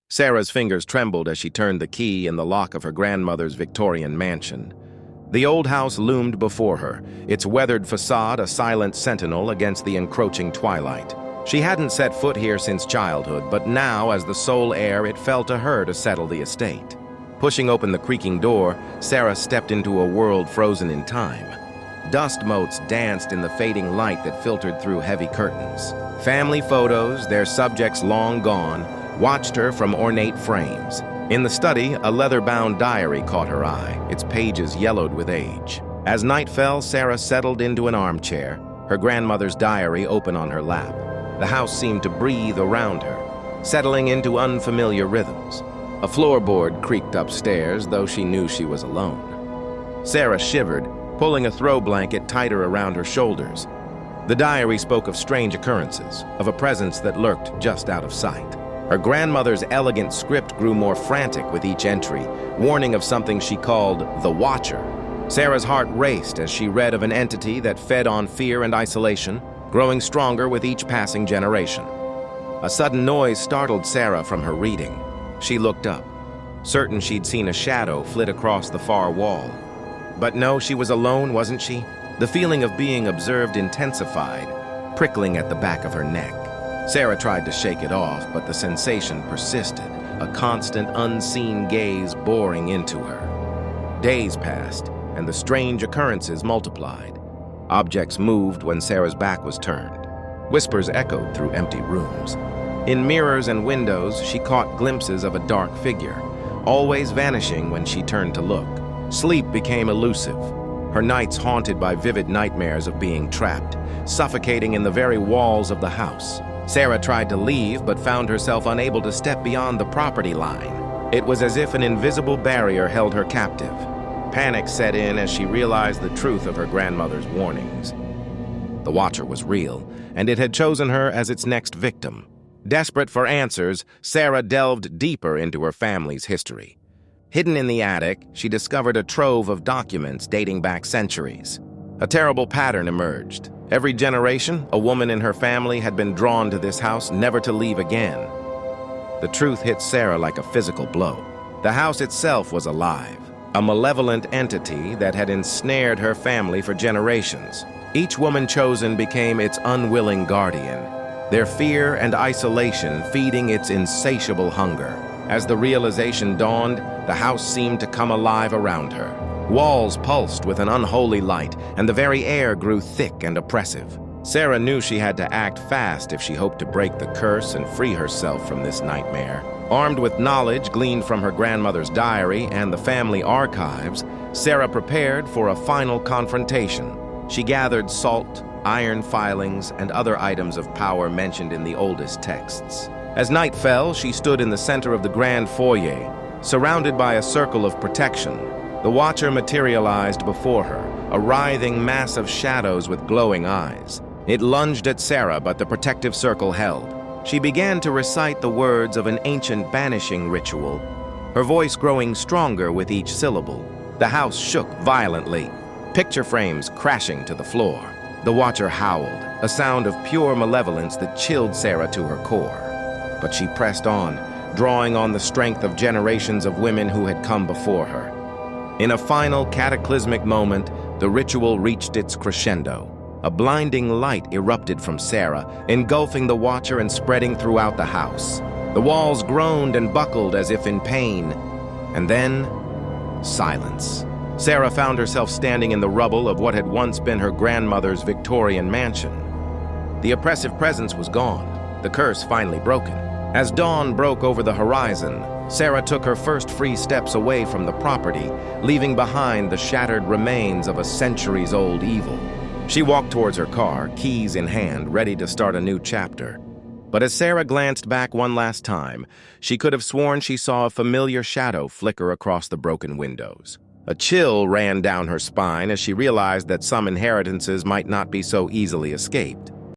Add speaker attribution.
Speaker 1: Sarah's fingers trembled as she turned the key in the lock of her grandmother's Victorian mansion. The old house loomed before her, its weathered facade a silent sentinel against the encroaching twilight. She hadn't set foot here since childhood, but now, as the sole heir, it fell to her to settle the estate. Pushing open the creaking door, Sarah stepped into a world frozen in time. Dust motes danced in the fading light that filtered through heavy curtains. Family photos, their subjects long gone, watched her from ornate frames. In the study, a leather-bound diary caught her eye, its pages yellowed with age. As night fell, Sarah settled into an armchair, her grandmother's diary open on her lap. The house seemed to breathe around her, settling into unfamiliar rhythms. A floorboard creaked upstairs, though she knew she was alone. Sarah shivered, pulling a throw blanket tighter around her shoulders. The diary spoke of strange occurrences, of a presence that lurked just out of sight. Her grandmother's elegant script grew more frantic with each entry, warning of something she called the Watcher. Sarah's heart raced as she read of an entity that fed on fear and isolation, growing stronger with each passing generation. A sudden noise startled Sarah from her reading. She looked up, certain she'd seen a shadow flit across the far wall. But no, she was alone, wasn't she? The feeling of being observed intensified, prickling at the back of her neck. Sarah tried to shake it off, but the sensation persisted, a constant, unseen gaze boring into her. Days passed, and the strange occurrences multiplied. Objects moved when Sarah's back was turned. Whispers echoed through empty rooms. In mirrors and windows, she caught glimpses of a dark figure, always vanishing when she turned to look. Sleep became elusive, her nights haunted by vivid nightmares of being trapped, suffocating in the very walls of the house. Sarah tried to leave, but found herself unable to step beyond the property line. It was as if an invisible barrier held her captive. Panic set in as she realized the truth of her grandmother's warnings. The Watcher was real, and it had chosen her as its next victim. Desperate for answers, Sarah delved deeper into her family's history. Hidden in the attic, she discovered a trove of documents dating back centuries. A terrible pattern emerged. Every generation, a woman in her family had been drawn to this house, never to leave again. The truth hit Sarah like a physical blow. The house itself was alive, a malevolent entity that had ensnared her family for generations. Each woman chosen became its unwilling guardian, their fear and isolation feeding its insatiable hunger. As the realization dawned, the house seemed to come alive around her. Walls pulsed with an unholy light, and the very air grew thick and oppressive. Sarah knew she had to act fast if she hoped to break the curse and free herself from this nightmare. Armed with knowledge gleaned from her grandmother's diary and the family archives, Sarah prepared for a final confrontation. She gathered salt, iron filings, and other items of power mentioned in the oldest texts. As night fell, she stood in the center of the grand foyer, surrounded by a circle of protection. The Watcher materialized before her, a writhing mass of shadows with glowing eyes. It lunged at Sarah, but the protective circle held. She began to recite the words of an ancient banishing ritual, her voice growing stronger with each syllable. The house shook violently, picture frames crashing to the floor. The Watcher howled, a sound of pure malevolence that chilled Sarah to her core. But she pressed on, drawing on the strength of generations of women who had come before her. In a final cataclysmic moment, the ritual reached its crescendo. A blinding light erupted from Sarah, engulfing the Watcher and spreading throughout the house. The walls groaned and buckled as if in pain. And then, silence. Sarah found herself standing in the rubble of what had once been her grandmother's Victorian mansion. The oppressive presence was gone, the curse finally broken. As dawn broke over the horizon, Sarah took her first free steps away from the property, leaving behind the shattered remains of a centuries-old evil. She walked towards her car, keys in hand, ready to start a new chapter. But as Sarah glanced back one last time, she could have sworn she saw a familiar shadow flicker across the broken windows. A chill ran down her spine as she realized that some inheritances might not be so easily escaped.